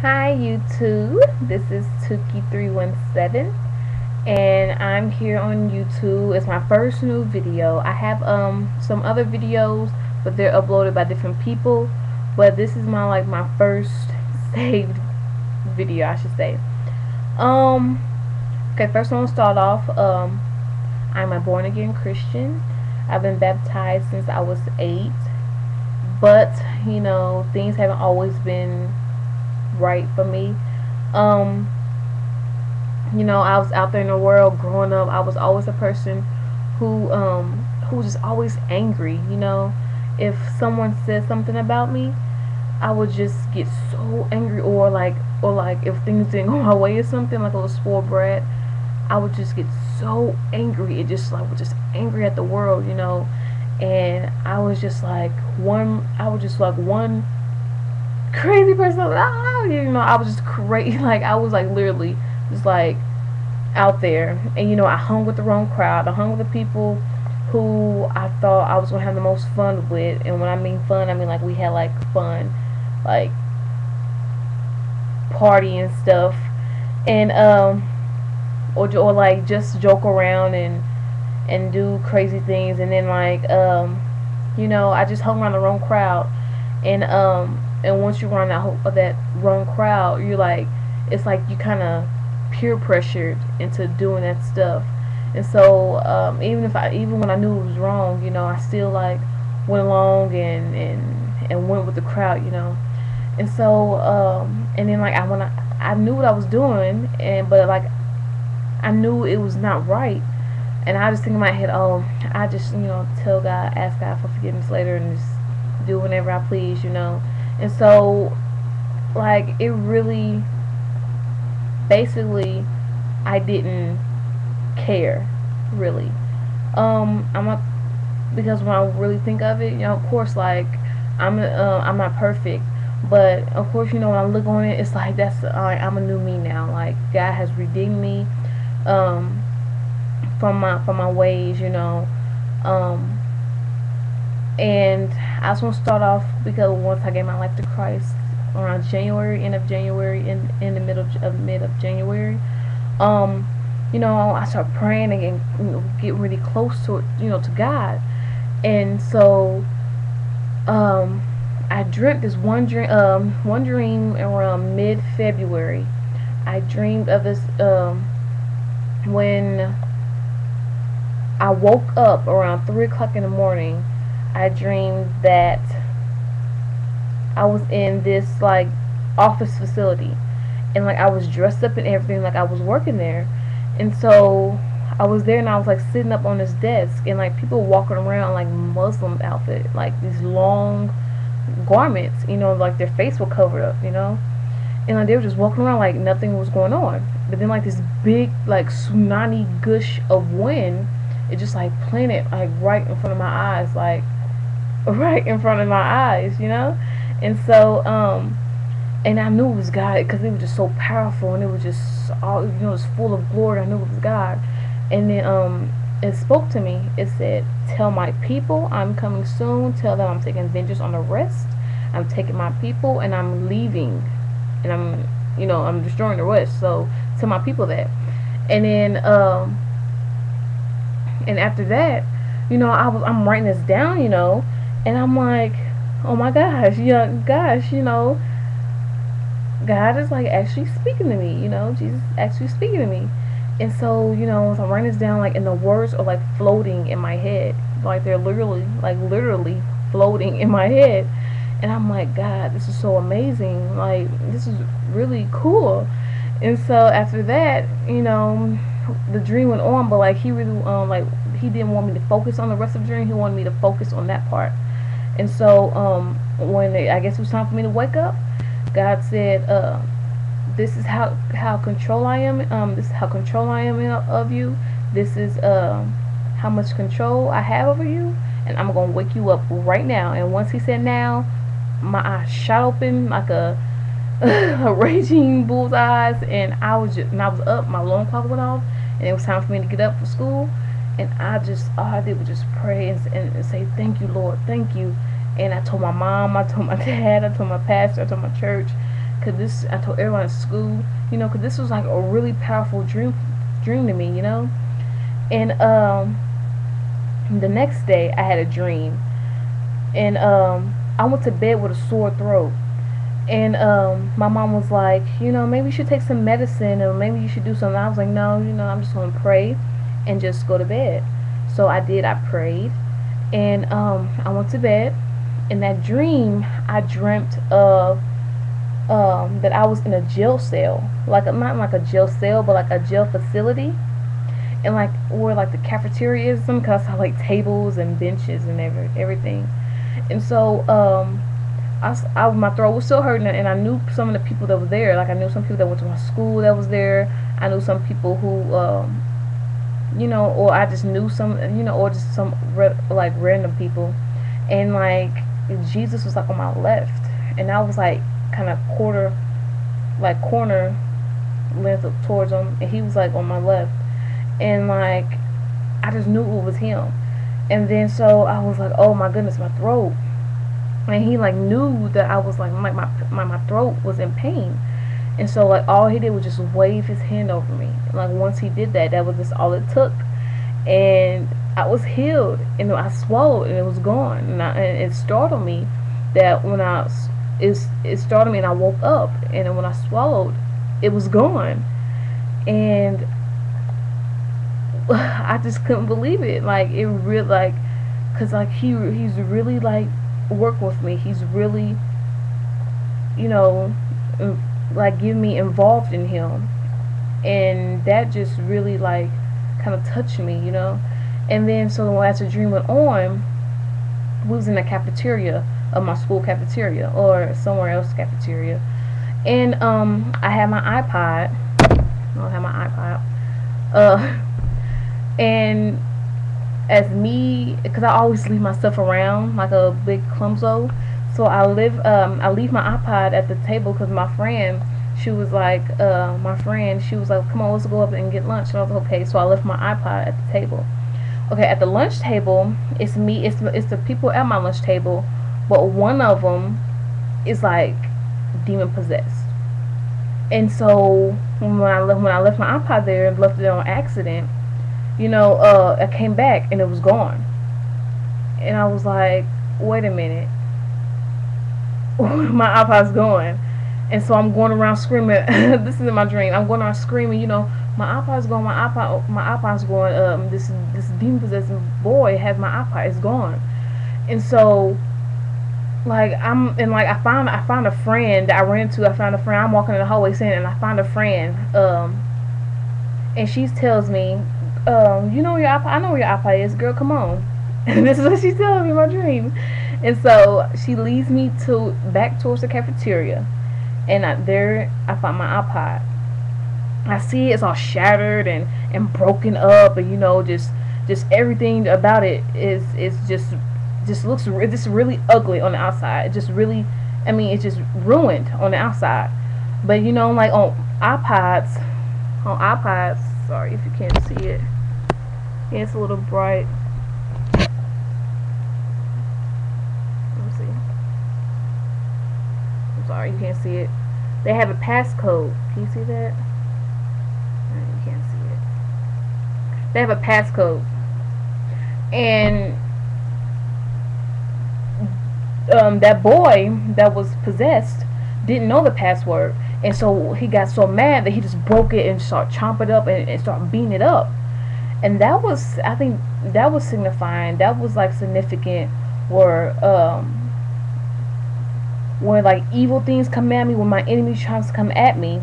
Hi YouTube, this is Tuki317 and I'm here on YouTube. It's my first new video. I have some other videos, but they're uploaded by different people, but this is my first saved video, I should say. Um okay, first I want to start off. I'm a born again Christian. I've been baptized since I was 8, but things haven't always been right for me. Um, I was out there in the world growing up. I was always a person who was just always angry. If someone said something about me, I would just get so angry, or like if things didn't go my way or something, like a little spoiled brat, I would just get so angry. It just like was just angry at the world. And I was just like one crazy person. I was just crazy. Like I was like literally just like out there, and I hung with the wrong crowd. I hung with the people who I thought I was gonna have the most fun with, and when I mean fun, I mean like we had like fun, like party and stuff, and or like just joke around and do crazy things, and then I just hung around the wrong crowd, and once you're around that wrong crowd, you're like, it's like you kind of peer pressured into doing that stuff. And so even when I knew it was wrong, I still like went along and went with the crowd. And so and then like I knew what I was doing, but like I knew it was not right. And I just think in my head, oh, I just tell God, ask God for forgiveness later, and just do whenever I please. And so like it really, basically, I didn't care really. I'm not, because when I really think of it, of course, like I'm not perfect, but of course, when I look on it, it's like I'm a new me now. Like God has redeemed me from my ways. And I just want to start off because once I gave my life to Christ around January, end of January, in the mid of January, I started praying and get really close to God. And so I dreamt this one dream around mid February. I dreamed of this when I woke up around 3 o'clock in the morning. I dreamed that I was in this like office facility, and like I was dressed up and everything, like I was working there. And so I was there, and I was like sitting up on this desk, and like people walking around like Muslim outfit, like these long garments, like their face was covered up. And like they were just walking around like nothing was going on. But then like this big like tsunami gush of wind, it just like planted like right in front of my eyes, like right in front of my eyes. And so and I knew it was God because it was just so powerful, and it was just all it was full of glory. I knew it was God. And then it spoke to me. It said, tell my people I'm coming soon. Tell them I'm taking vengeance on the rest. I'm taking my people and I'm leaving, and I'm destroying the rest. So tell my people that. And then and after that, I'm writing this down. And I'm like, oh my gosh, God is like actually speaking to me. Jesus actually speaking to me. And so as I'm writing this down, like, and the words are like floating in my head, like they're literally floating in my head. And I'm like, God, this is so amazing. Like, this is really cool. And so after that, the dream went on, but like he really he didn't want me to focus on the rest of the dream. He wanted me to focus on that part. And so when I guess it was time for me to wake up, God said, this is how control I am. This is how control I am of you. This is how much control I have over you, and I'm gonna wake you up right now. And once he said now, my eyes shot open like a a raging bull's eyes, and I was up. My alarm clock went off, and it was time for me to get up for school. And all I did was just pray and say, thank you, Lord, thank you. And I told my mom, I told my dad, I told my pastor, I told my church, cause this, I told everyone at school, you know, cause this was like a really powerful dream to me, you know. And the next day I had a dream, and I went to bed with a sore throat. And my mom was like, you know, maybe you should take some medicine, or maybe you should do something. I was like, no, you know, I'm just gonna pray and just go to bed. So I did. I prayed, and I went to bed. In that dream, I dreamt of that I was in a jail cell, like not like a jail cell, but like a jail facility, and like where like the cafeteria is, because I saw like tables and benches and everything. And so my throat was still hurting, and I knew some of the people that were there. Like I knew some people that went to my school that was there. I knew some people who, you know, or I just knew some, you know, or just some like random people. And like Jesus was like on my left, and I was like kind of corner length towards him, and he was like on my left, and like I just knew it was him. And then so I was like, oh my goodness, my throat. And he like knew that I was like my throat was in pain. And so like all he did was just wave his hand over me. And like once he did that, that was just all it took. And I was healed, and I swallowed, and it was gone. And it startled me that when it startled me, and I woke up, and then when I swallowed, it was gone. And I just couldn't believe it. Like it really, like, cause like he's really like work with me. He's really, you know, like getting me involved in him, and that just really like kind of touched me, you know. And then so as the dream went on, we was in the cafeteria of my school cafeteria or somewhere else cafeteria, and I had my iPod. I don't have my iPod. And as me, because I always leave my stuff around like a big clumso, so I leave my iPod at the table, because my friend, she was like, come on, let's go up and get lunch. And I was like, okay. So I left my iPod at the table. Okay, at the lunch table, it's the people at my lunch table, but one of them is like demon possessed. And so when I left my iPod there and left it on accident, you know, I came back and it was gone. And I was like, wait a minute, my iPod's gone. And so I'm going around screaming. This is in my dream. I'm going around screaming, you know, my iPod's gone, my iPod's going. This demon possessed boy has my iPod. It's gone. And so, like I found a friend that I ran into. I found a friend. I'm walking in the hallway saying, and I found a friend. And she tells me, you know where your iPod? I know where your iPod is, girl. Come on. And this is what she's telling me in my dream. And so she leads me back towards the cafeteria, and there I find my iPod. I see it's all shattered and broken up, and you know, just everything about it is just looks just really ugly on the outside. It just really, I mean, it's just ruined on the outside. But you know, like on iPods, sorry if you can't see it. Yeah, it's a little bright. Let me see. I'm sorry, you can't see it. They have a passcode. Can you see that? No, you can't see it. They have a passcode. And that boy that was possessed didn't know the password, and so he got so mad that he just broke it and started chomping it up and started beating it up. And that was, I think that was signifying, that was like significant where when like evil things come at me, when my enemy tries to come at me,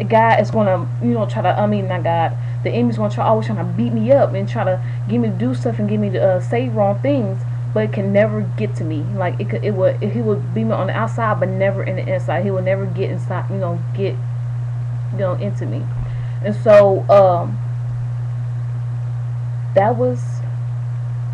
God is gonna, you know, try to, not God, the enemy's gonna always trying to beat me up and try to get me to do stuff and get me to say wrong things, but it can never get to me. Like he would beat me on the outside, but never in the inside. He would never get inside, get into me. And so that was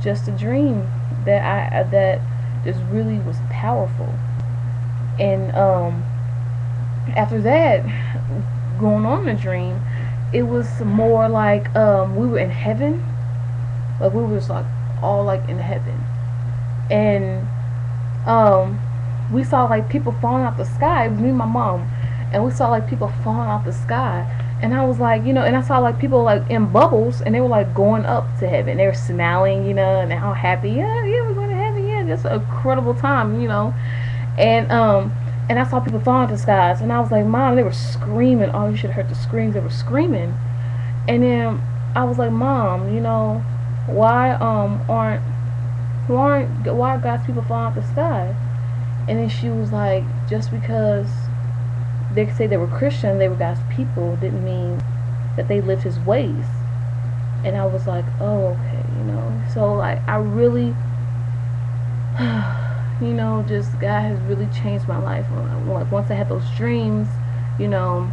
just a dream that just really was powerful. And after that, going on in the dream, it was more like we were in heaven. Like we were just like all like in heaven. And we saw like people falling out the sky. It was me and my mom, and we saw like people falling off the sky. And I was like, you know, and I saw like people like in bubbles, and they were like going up to heaven. They were smiling, you know, and how happy, yeah, yeah, we're going to heaven, yeah, just an incredible time, you know. And and I saw people falling to the skies, and I was like, Mom, they were screaming. Oh, you should have heard the screams. They were screaming. And then I was like, Mom, you know, why why are God's people falling out the sky? And then she was like, just because they say they were Christian, they were God's people, didn't mean that they lived His ways. And I was like, oh, okay, you know. So like, I really, you know, just God has really changed my life. Like once I had those dreams, you know,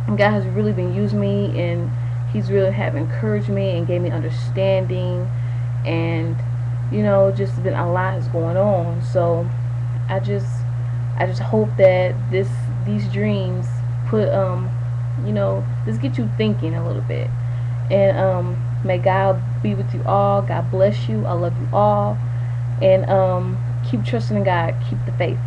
God has really been using me, and He's really have encouraged me and gave me understanding, and you know, just been a lot is going on. So I just hope that these dreams put you know, just get you thinking a little bit. And may God be with you all. God bless you. I love you all. And keep trusting in God. Keep the faith.